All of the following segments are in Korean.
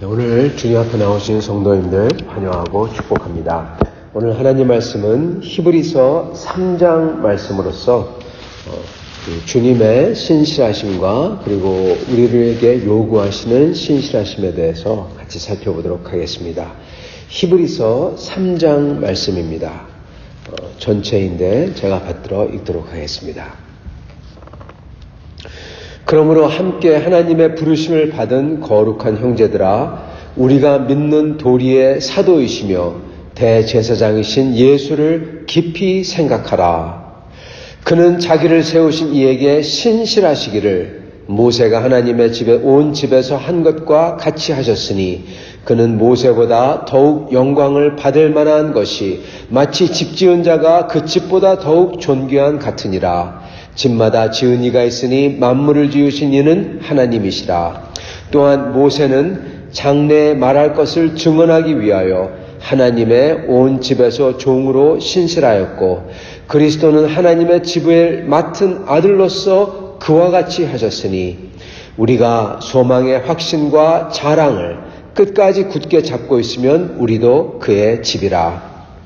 오늘 주님 앞에 나오신 성도님들 환영하고 축복합니다. 오늘 하나님 말씀은 히브리서 3장 말씀으로서 주님의 신실하심과 그리고 우리에게 요구하시는 신실하심에 대해서 같이 살펴보도록 하겠습니다. 히브리서 3장 말씀입니다. 전체인데 제가 받들어 읽도록 하겠습니다. 그러므로 함께 하나님의 부르심을 받은 거룩한 형제들아, 우리가 믿는 도리의 사도이시며 대제사장이신 예수를 깊이 생각하라. 그는 자기를 세우신 이에게 신실하시기를 모세가 하나님의 집에 온 집에서 한 것과 같이 하셨으니, 그는 모세보다 더욱 영광을 받을 만한 것이 마치 집 지은 자가 그 집보다 더욱 존귀한 같으니라. 집마다 지은 이가 있으니 만물을 지으신 이는 하나님이시라. 또한 모세는 장래에 말할 것을 증언하기 위하여 하나님의 온 집에서 종으로 신실하였고, 그리스도는 하나님의 집을 맡은 아들로서 그와 같이 하셨으니, 우리가 소망의 확신과 자랑을 끝까지 굳게 잡고 있으면 우리도 그의 집이라.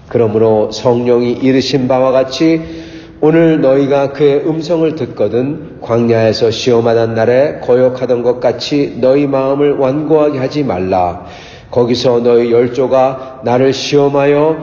그러므로 성령이 이르신 바와 같이 오늘 너희가 그의 음성을 듣거든 광야에서 시험하던 날에 거역하던 것 같이 너희 마음을 완고하게 하지 말라. 거기서 너희 열조가 나를 시험하여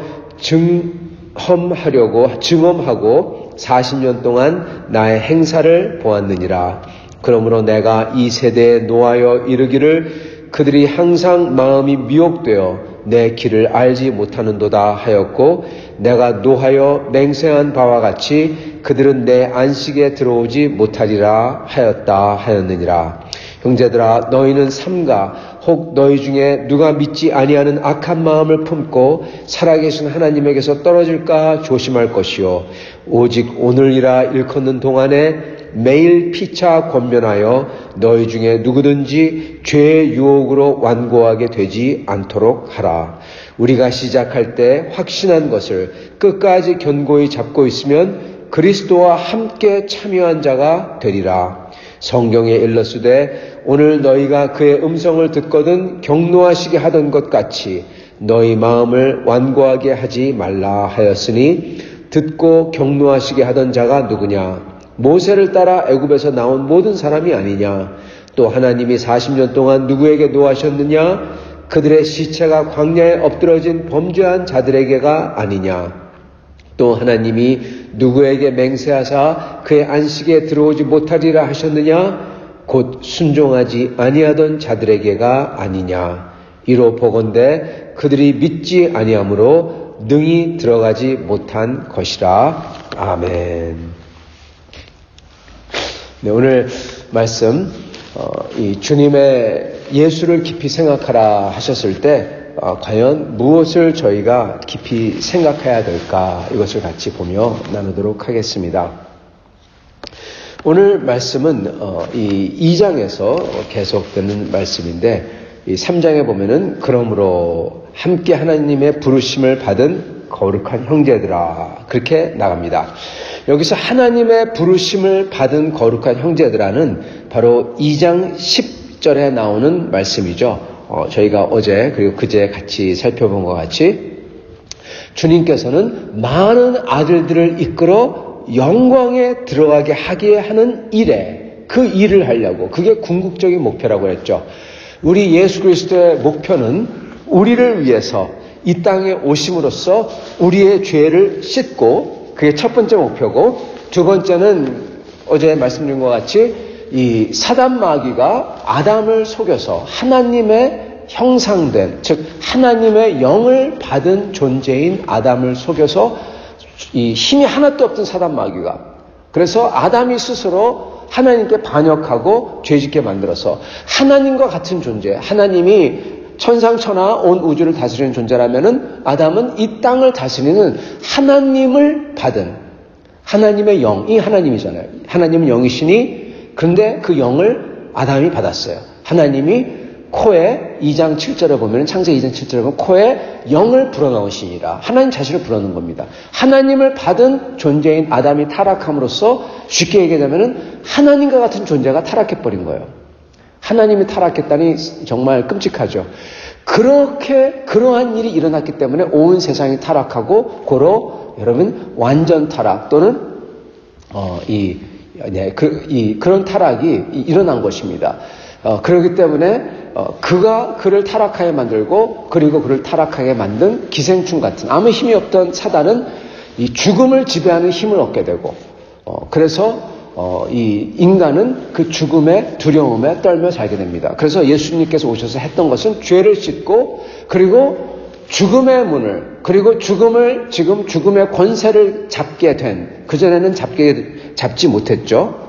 증험하고 40년 동안 나의 행사를 보았느니라. 그러므로 내가 이 세대에 노하여 이르기를 그들이 항상 마음이 미혹되어 내 길을 알지 못하는도다 하였고, 내가 노하여 맹세한 바와 같이 그들은 내 안식에 들어오지 못하리라 하였느니라. 형제들아, 너희는 삼가 혹 너희 중에 누가 믿지 아니하는 악한 마음을 품고 살아계신 하나님에게서 떨어질까 조심할 것이요, 오직 오늘이라 일컫는 동안에 매일 피차 권면하여 너희 중에 누구든지 죄의 유혹으로 완고하게 되지 않도록 하라. 우리가 시작할 때 확신한 것을 끝까지 견고히 잡고 있으면 그리스도와 함께 참여한 자가 되리라. 성경에 일렀으되 오늘 너희가 그의 음성을 듣거든 경노하시게 하던 것 같이 너희 마음을 완고하게 하지 말라 하였으니, 듣고 경노하시게 하던 자가 누구냐? 모세를 따라 애굽에서 나온 모든 사람이 아니냐? 또 하나님이 40년 동안 누구에게 노하셨느냐? 그들의 시체가 광야에 엎드러진 범죄한 자들에게가 아니냐? 또 하나님이 누구에게 맹세하사 그의 안식에 들어오지 못하리라 하셨느냐? 곧 순종하지 아니하던 자들에게가 아니냐? 이로 보건대 그들이 믿지 아니하므로 능히 들어가지 못한 것이라. 아멘. 네, 오늘 말씀 이 주님의 예수를 깊이 생각하라 하셨을 때 과연 무엇을 저희가 깊이 생각해야 될까, 이것을 같이 보며 나누도록 하겠습니다. 오늘 말씀은 이 2장에서 계속되는 말씀인데, 이 3장에 보면은 그러므로 함께 하나님의 부르심을 받은 거룩한 형제들아, 그렇게 나갑니다. 여기서 하나님의 부르심을 받은 거룩한 형제들아는 바로 2장 10절에 나오는 말씀이죠. 저희가 어제 그리고 그제 같이 살펴본 것 같이 주님께서는 많은 아들들을 이끌어 영광에 들어가게 하게 하는 일에, 그 일을 하려고, 그게 궁극적인 목표라고 했죠. 우리 예수 그리스도의 목표는 우리를 위해서 이 땅에 오심으로써 우리의 죄를 씻고, 그게 첫 번째 목표고, 두 번째는 어제 말씀드린 것 같이 이 사단 마귀가 아담을 속여서 하나님의 형상된, 즉 하나님의 영을 받은 존재인 아담을 속여서 이 힘이 하나도 없던 사단 마귀가, 그래서 아담이 스스로 하나님께 반역하고 죄짓게 만들어서 하나님과 같은 존재, 하나님이 천상천하 온 우주를 다스리는 존재라면은 아담은 이 땅을 다스리는 하나님을 받은, 하나님의 영이 하나님이잖아요. 하나님은 영이시니, 그런데 그 영을 아담이 받았어요. 하나님이 코에 2장 7절에 보면, 창세기 2장 7절에 보면 코에 영을 불어넣으시니라. 하나님 자신을 불어넣은 겁니다. 하나님을 받은 존재인 아담이 타락함으로써 쉽게 얘기하자면은 하나님과 같은 존재가 타락해버린 거예요. 하나님이 타락했다니 정말 끔찍하죠. 그러한 일이 일어났기 때문에 온 세상이 타락하고 고로 여러분 완전 타락 또는 그런 타락이 일어난 것입니다. 그렇기 때문에 그를 타락하게 만들고 그리고 그를 타락하게 만든 기생충 같은 아무 힘이 없던 사단은 이 죽음을 지배하는 힘을 얻게 되고 그래서 이 인간은 그 죽음의 두려움에 떨며 살게 됩니다. 그래서 예수님께서 오셔서 했던 것은 죄를 씻고 그리고 죽음의 문을 그리고 죽음의 권세를 잡게 된 그전에는 잡지 못했죠.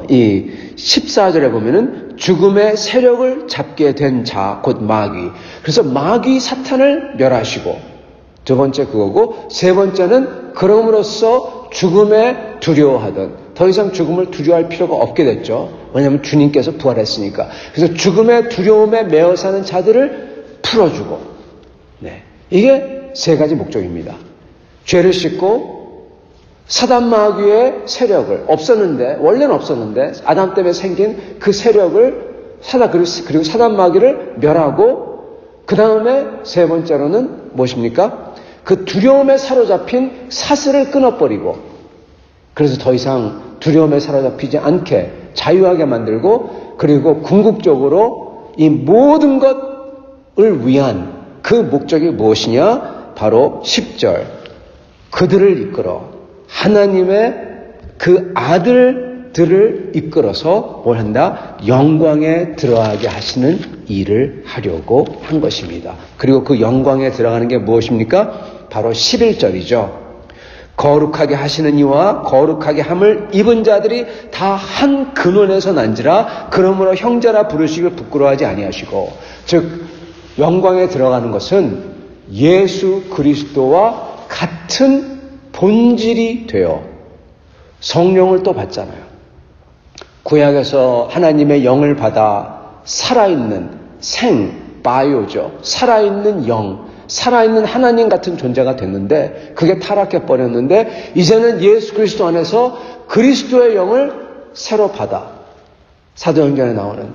이 14절에 보면은 죽음의 세력을 잡게 된 자 곧 마귀. 그래서 마귀 사탄을 멸하시고 두 번째 그거고 세 번째는 그럼으로써 죽음에 두려워하던 더 이상 죽음을 두려워할 필요가 없게 됐죠. 왜냐하면 주님께서 부활했으니까. 그래서 죽음의 두려움에 매어 사는 자들을 풀어주고 이게 세 가지 목적입니다. 죄를 씻고 사단 마귀의 세력을 원래는 없었는데 아담 때문에 생긴 그 세력을 그리고 사단 마귀를 멸하고 그 다음에 세 번째로는 무엇입니까? 그 두려움에 사로잡힌 사슬을 끊어버리고 그래서 더 이상 두려움에 사로잡히지 않게 자유하게 만들고 그리고 궁극적으로 이 모든 것을 위한 그 목적이 무엇이냐? 바로 10절 그들을 이끌어 하나님의 그 아들들을 이끌어서 뭘 한다? 영광에 들어가게 하시는 일을 하려고 한 것입니다. 그리고 그 영광에 들어가는 게 무엇입니까? 바로 11절이죠. 거룩하게 하시는 이와 거룩하게 함을 입은 자들이 다 한 근원에서 난지라 그러므로 형제라 부르시길 부끄러워하지 아니하시고 즉 영광에 들어가는 것은 예수 그리스도와 같은 본질이 되어 성령을 또 받잖아요. 구약에서 하나님의 영을 받아 살아있는 바이오죠. 살아있는 영, 살아있는 하나님 같은 존재가 됐는데 그게 타락해 버렸는데 이제는 예수 그리스도 안에서 그리스도의 영을 새로 받아 사도행전에 나오는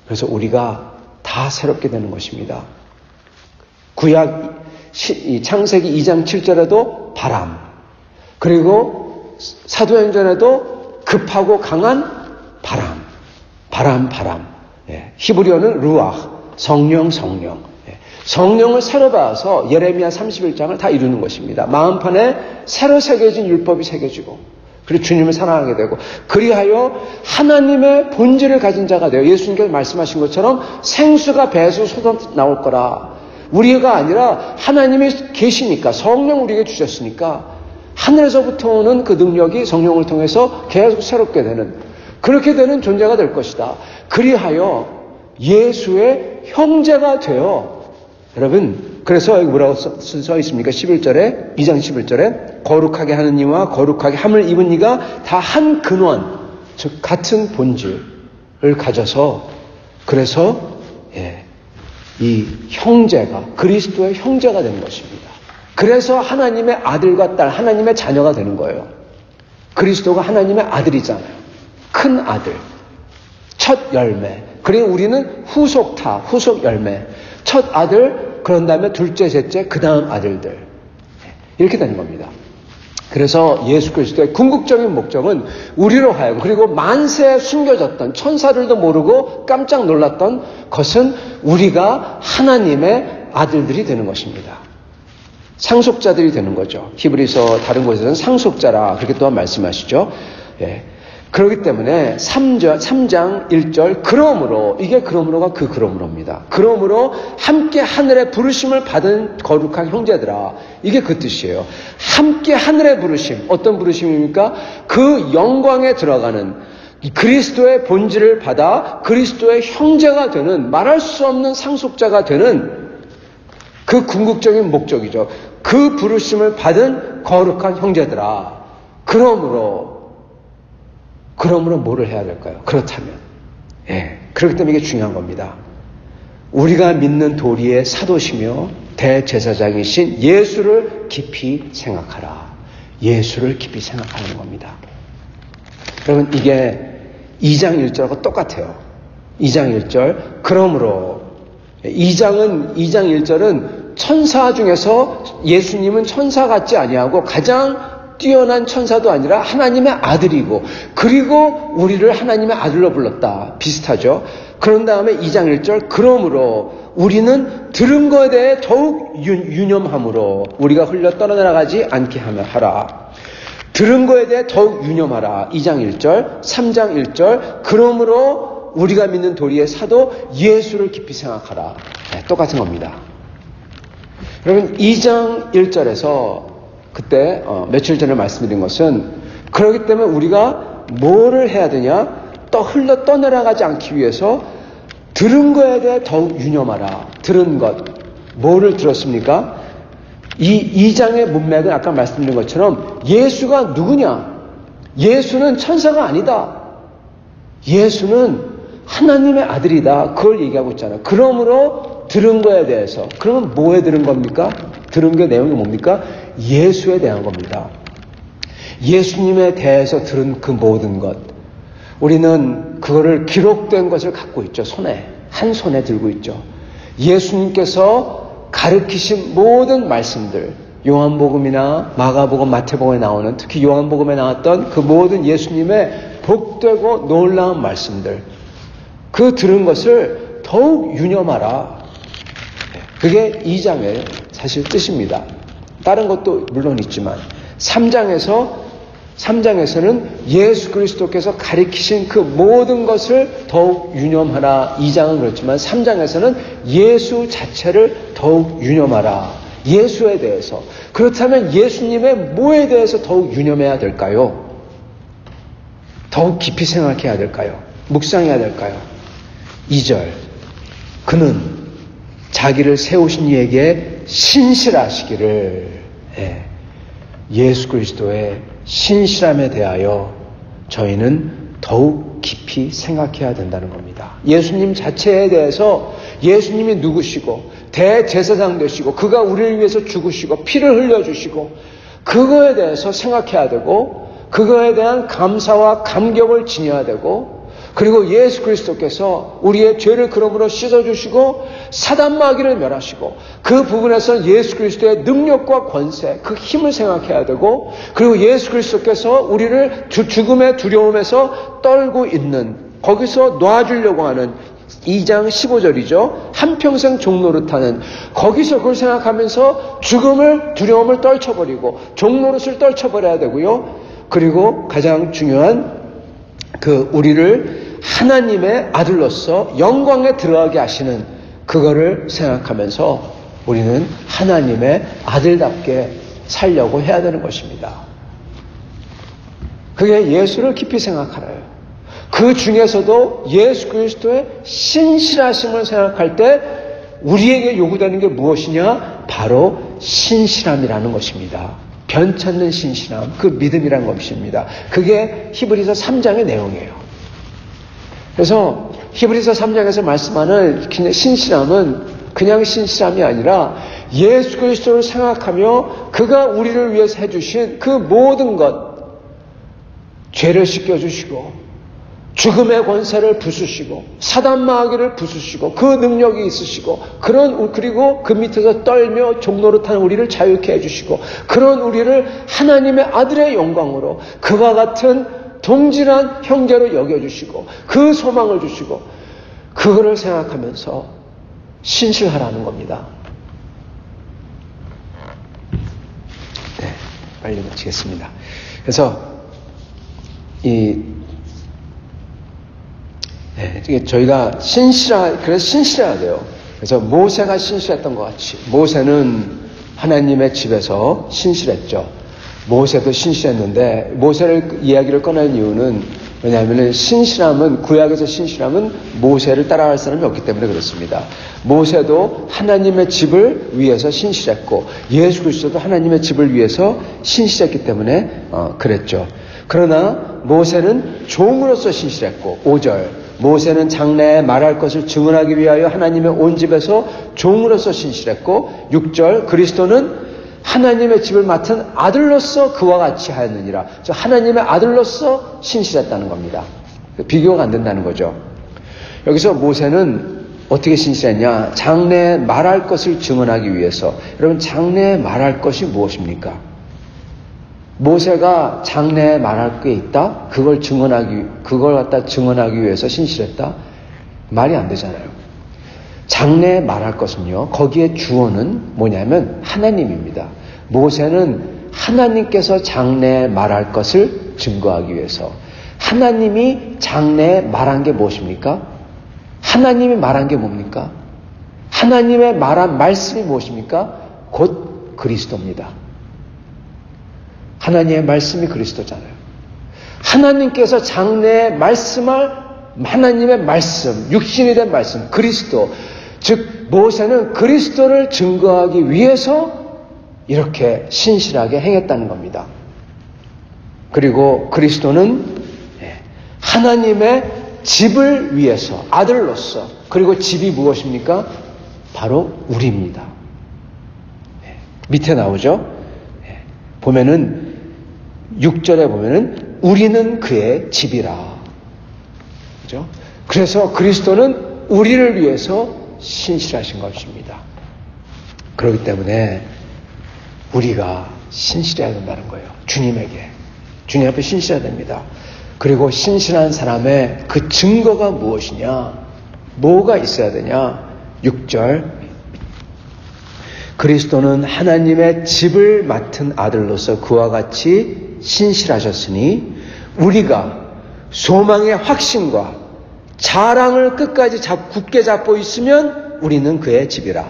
그래서 우리가 다 새롭게 되는 것입니다. 구약 창세기 2장 7절에도 바람 그리고 사도행전에도 급하고 강한 바람 히브리어는 루아흐 성령을 새로 받아서 예레미야 31장을 다 이루는 것입니다. 마음판에 새로 새겨진 율법이 새겨지고 그리고 주님을 사랑하게 되고 그리하여 하나님의 본질을 가진 자가 되어 예수님께서 말씀하신 것처럼 생수가 배에서 쏟아 나올 거라. 우리가 아니라 하나님이 계시니까 성령 우리에게 주셨으니까 하늘에서부터 오는 그 능력이 성령을 통해서 계속 새롭게 되는 그렇게 되는 존재가 될 것이다. 그리하여 예수의 형제가 되어 여러분 그래서 여기 뭐라고 써 있습니까? 11절에 2장 11절에 거룩하게 하는 이와 거룩하게 함을 입은 이가 다 한 근원 즉 같은 본질을 가져서 그래서 이 형제가 그리스도의 형제가 되는 것입니다. 그래서 하나님의 아들과 딸 하나님의 자녀가 되는 거예요. 그리스도가 하나님의 아들이잖아요. 큰 아들 첫 열매 그리고 우리는 후속 열매 첫 아들 그런 다음에 둘째 셋째 그 다음 아들들 이렇게 되는 겁니다. 그래서 예수 그리스도의 궁극적인 목적은 우리로 하여금 그리고 만세에 숨겨졌던 천사들도 모르고 깜짝 놀랐던 것은 우리가 하나님의 아들들이 되는 것입니다. 상속자들이 되는 거죠. 히브리서 다른 곳에서는 상속자라 그렇게 또한 말씀하시죠. 그렇기 때문에 3장 1절 그러므로 이게 그러므로가 그 그러므로입니다. 그러므로 함께 하늘의 부르심을 받은 거룩한 형제들아 이게 그 뜻이에요. 함께 하늘의 부르심 어떤 부르심입니까? 그 영광에 들어가는 그리스도의 본질을 받아 그리스도의 형제가 되는 말할 수 없는 상속자가 되는 그 궁극적인 목적이죠. 그 부르심을 받은 거룩한 형제들아 그러므로 뭐를 해야 될까요? 그렇다면 그렇기 때문에 이게 중요한 겁니다. 우리가 믿는 도리의 사도시며 대제사장이신 예수를 깊이 생각하라. 예수를 깊이 생각하는 겁니다. 여러분 2장 1절하고 똑같아요. 2장 1절. 그러므로 2장 1절은 천사 중에서 예수님은 천사 같지 아니하고 가장 뛰어난 천사도 아니라 하나님의 아들이고, 그리고 우리를 하나님의 아들로 불렀다. 비슷하죠. 그런 다음에 2장 1절. 그러므로 우리는 들은 것에 대해 더욱 유념함으로 우리가 흘려 떠나가지 않게 하라. 들은 것에 대해 더욱 유념하라. 2장 1절, 3장 1절. 그러므로 우리가 믿는 도리의 사도 예수를 깊이 생각하라. 네, 똑같은 겁니다. 여러분, 2장 1절에서 그때 며칠 전에 말씀드린 것은, 그렇기 때문에 우리가 뭐를 해야 되냐? 흘러 떠내려가지 않기 위해서 들은 것에 대해 더욱 유념하라. 들은 것. 뭐를 들었습니까? 이 2장의 문맥은 아까 말씀드린 것처럼 예수가 누구냐? 예수는 천사가 아니다. 예수는 하나님의 아들이다. 그걸 얘기하고 있잖아요. 그러므로 들은 거에 대해서. 그러면 뭐에 들은 겁니까? 들은 게 내용이 뭡니까? 예수에 대한 겁니다. 예수님에 대해서 들은 그 모든 것. 우리는 그거를 기록된 것을 갖고 있죠. 한 손에 들고 있죠. 예수님께서 가르치신 모든 말씀들, 요한복음이나 마가복음, 마태복음에 나오는, 특히 요한복음에 나왔던 그 모든 예수님의 복되고 놀라운 말씀들, 그 들은 것을 더욱 유념하라. 그게 2장의 사실 뜻입니다. 다른 것도 물론 있지만 3장에서는 예수 그리스도께서 가르치신 그 모든 것을 더욱 유념하라. 2장은 그렇지만 3장에서는 예수 자체를 더욱 유념하라. 예수에 대해서. 그렇다면 예수님의 뭐에 대해서 더욱 유념해야 될까요? 더욱 깊이 생각해야 될까요? 묵상해야 될까요? 2절. 그는 자기를 세우신 이에게 신실하시기를. 예수 그리스도의 신실함에 대하여 저희는 더욱 깊이 생각해야 된다는 겁니다. 예수님 자체에 대해서, 예수님이 누구시고 대제사장 되시고 그가 우리를 위해서 죽으시고 피를 흘려주시고, 그거에 대해서 생각해야 되고, 그거에 대한 감사와 감격을 지녀야 되고, 그리고 예수 그리스도께서 우리의 죄를 그러므로 씻어주시고 사단마귀를 멸하시고, 그 부분에서 예수 그리스도의 능력과 권세, 그 힘을 생각해야 되고, 그리고 예수 그리스도께서 우리를 죽음의 두려움에서 떨고 있는, 거기서 놔주려고 하는 2장 15절이죠. 한평생 종노릇하는, 거기서 그걸 생각하면서 죽음을, 두려움을 떨쳐버리고 종노릇을 떨쳐버려야 되고요. 그리고 가장 중요한 우리를 하나님의 아들로서 영광에 들어가게 하시는 그거를 생각하면서 우리는 하나님의 아들답게 살려고 해야 되는 것입니다. 그게 예수를 깊이 생각하라요. 그 중에서도 예수 그리스도의 신실하심을 생각할 때 우리에게 요구되는 게 무엇이냐? 바로 신실함이라는 것입니다. 변찮는 신실함, 그 믿음이라는 것입니다. 그게 히브리서 3장의 내용이에요. 그래서 히브리서 3장에서 말씀하는 신실함은 그냥 신실함이 아니라 예수 그리스도를 생각하며 그가 우리를 위해서 해주신 그 모든 것, 죄를 씻겨주시고 죽음의 권세를 부수시고 사단마귀를 부수시고 그 능력이 있으시고, 그리고 그 밑에서 떨며 종노릇하는 우리를 자유케 해주시고, 그런 우리를 하나님의 아들의 영광으로 그와 같은 동질한 형제로 여겨주시고 그 소망을 주시고, 그거를 생각하면서 신실하라는 겁니다. 네, 빨리 마치겠습니다. 그래서 저희가 그래서 신실해야 돼요. 그래서 모세가 신실했던 것 같이, 모세는 하나님의 집에서 신실했죠. 모세도 신실했는데, 모세를 이야기를 꺼낸 이유는 왜냐하면 구약에서 신실함은 모세를 따라갈 사람이 없기 때문에 그렇습니다. 모세도 하나님의 집을 위해서 신실했고 예수 그리스도도 하나님의 집을 위해서 신실했기 때문에 그랬죠. 그러나 모세는 종으로서 신실했고, 5절, 모세는 장래에 말할 것을 증언하기 위하여 하나님의 온 집에서 종으로서 신실했고, 6절, 그리스도는 하나님의 집을 맡은 아들로서 그와 같이 하였느니라. 하나님의 아들로서 신실했다는 겁니다. 비교가 안 된다는 거죠. 여기서 모세는 어떻게 신실했냐? 장래에 말할 것을 증언하기 위해서. 여러분, 장래에 말할 것이 무엇입니까? 모세가 장래에 말할 게 있다? 그걸 갖다 증언하기 위해서 신실했다? 말이 안 되잖아요. 장래에 말할 것은요, 거기에 주어는 뭐냐면 하나님입니다. 모세는 하나님께서 장래에 말할 것을 증거하기 위해서. 하나님이 장래에 말한 게 무엇입니까? 하나님이 말한 게 뭡니까? 하나님의 말한 말씀이 무엇입니까? 곧 그리스도입니다. 하나님의 말씀이 그리스도잖아요. 하나님께서 장래에 말씀할 하나님의 말씀, 육신이 된 말씀, 그리스도. 즉 모세는 그리스도를 증거하기 위해서 이렇게 신실하게 행했다는 겁니다. 그리고 그리스도는 하나님의 집을 위해서, 아들로서. 그리고 집이 무엇입니까? 바로 우리입니다. 밑에 나오죠? 보면은 6절에 보면은 우리는 그의 집이라. 그죠? 그래서 그리스도는 우리를 위해서 신실하신 것입니다. 그렇기 때문에 우리가 신실해야 된다는 거예요. 주님에게. 주님 앞에 신실해야 됩니다. 그리고 신실한 사람의 그 증거가 무엇이냐? 뭐가 있어야 되냐? 6절. 그리스도는 하나님의 집을 맡은 아들로서 그와 같이 신실하셨으니 우리가 소망의 확신과 자랑을 끝까지 굳게 잡고 있으면 우리는 그의 집이라.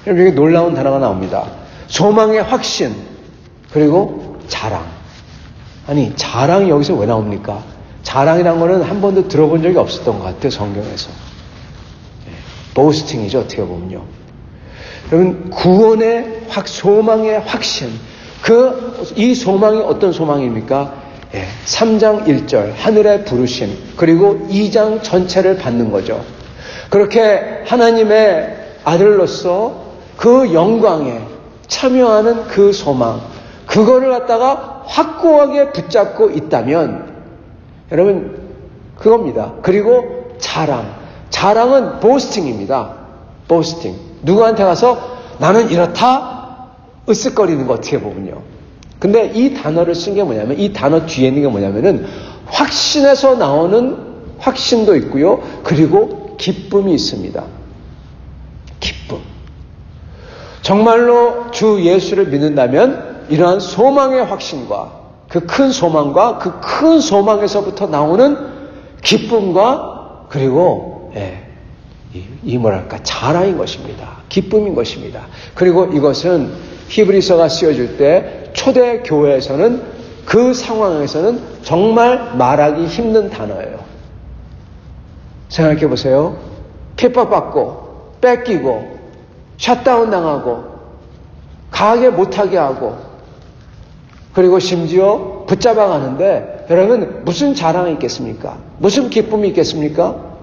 여기 놀라운 단어가 나옵니다. 소망의 확신, 그리고 자랑. 아니, 자랑이 여기서 왜 나옵니까? 자랑이란 거는 한 번도 들어본 적이 없었던 것 같아요, 성경에서. 보스팅이죠, 어떻게 보면요. 여러분, 구원의 소망의 확신. 이 소망이 어떤 소망입니까? 3장 1절, 하늘의 부르심, 그리고 2장 전체를 받는 거죠. 그렇게 하나님의 아들로서 그 영광에 참여하는 그 소망, 그거를 갖다가 확고하게 붙잡고 있다면, 여러분, 그겁니다. 그리고 자랑. 자랑은 보스팅입니다. 보스팅. 누구한테 가서 나는 이렇다? 으쓱거리는 거 어떻게 보면요. 근데 이 단어를 쓴 게 뭐냐면, 이 단어 뒤에 있는 게 뭐냐면은, 확신에서 나오는 확신도 있고요. 그리고 기쁨이 있습니다. 기쁨. 정말로 주 예수를 믿는다면, 이러한 소망의 확신과 그 큰 소망과 그 큰 소망에서부터 나오는 기쁨과 그리고 자랑인 것입니다. 기쁨인 것입니다. 그리고 이것은 히브리서가 쓰여질 때 초대 교회에서는 그 상황에서는 정말 말하기 힘든 단어예요. 생각해 보세요. 핍박받고 뺏기고 셧다운 당하고 가게 못하게 하고 그리고 심지어 붙잡아 가는데 여러분 무슨 자랑이 있겠습니까? 무슨 기쁨이 있겠습니까?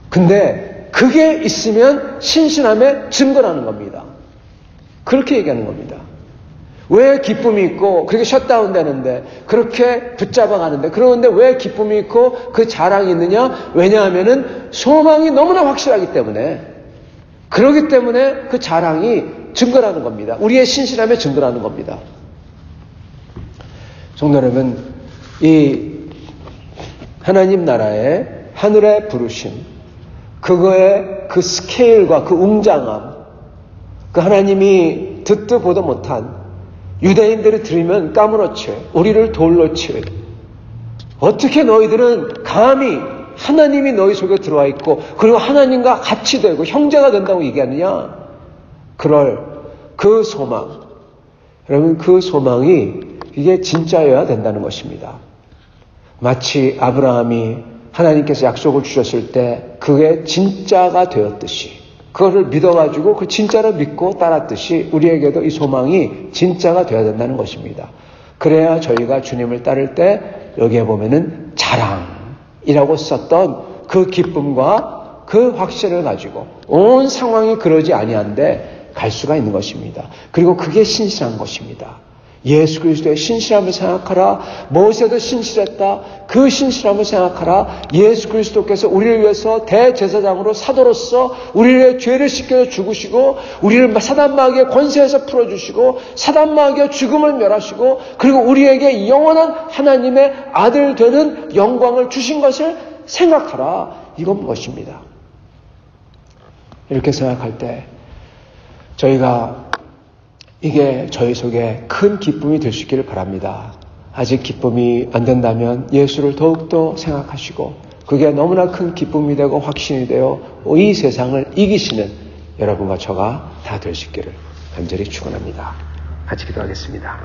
근데 그게 있으면 신실함의 증거라는 겁니다. 그렇게 얘기하는 겁니다. 왜 기쁨이 있고 그렇게 셧다운 되는데 그렇게 붙잡아 가는데 그러는데 왜 기쁨이 있고 그 자랑이 있느냐? 왜냐하면은 소망이 너무나 확실하기 때문에 그러기 때문에 그 자랑이 증거라는 겁니다. 우리의 신실함의 증거라는 겁니다. 성도 여러분, 이 하나님 나라의 하늘의 부르심, 그거의 그 스케일과 그 웅장함, 그 하나님이 듣도 보도 못한 유대인들이 들으면 까무러치, 우리를 돌로 치. 어떻게 너희들은 감히 하나님이 너희 속에 들어와 있고 그리고 하나님과 같이 되고 형제가 된다고 얘기하느냐? 그럴 그 소망. 여러분 그 소망이 이게 진짜여야 된다는 것입니다. 마치 아브라함이 하나님께서 약속을 주셨을 때 그게 진짜가 되었듯이 그거를 믿어가지고 그 진짜를 믿고 따랐듯이 우리에게도 이 소망이 진짜가 되어야 된다는 것입니다. 그래야 저희가 주님을 따를 때 여기에 보면은 자랑이라고 썼던 그 기쁨과 그 확신을 가지고 온 상황이 그러지 아니한데 갈 수가 있는 것입니다. 그리고 그게 신실한 것입니다. 예수 그리스도의 신실함을 생각하라. 모세도 신실했다. 그 신실함을 생각하라. 예수 그리스도께서 우리를 위해서 대제사장으로 사도로서 우리의 죄를 씻겨 죽으시고 우리를 사단 마귀의 권세에서 풀어주시고 사단 마귀의 죽음을 멸하시고 그리고 우리에게 영원한 하나님의 아들 되는 영광을 주신 것을 생각하라. 이건 무엇입니다. 이렇게 생각할 때 저희가 이게 저희 속에 큰 기쁨이 될 수 있기를 바랍니다. 아직 기쁨이 안 된다면 예수를 더욱더 생각하시고 그게 너무나 큰 기쁨이 되고 확신이 되어 이 세상을 이기시는 여러분과 저가 다 될 수 있기를 간절히 축원합니다. 같이 기도하겠습니다.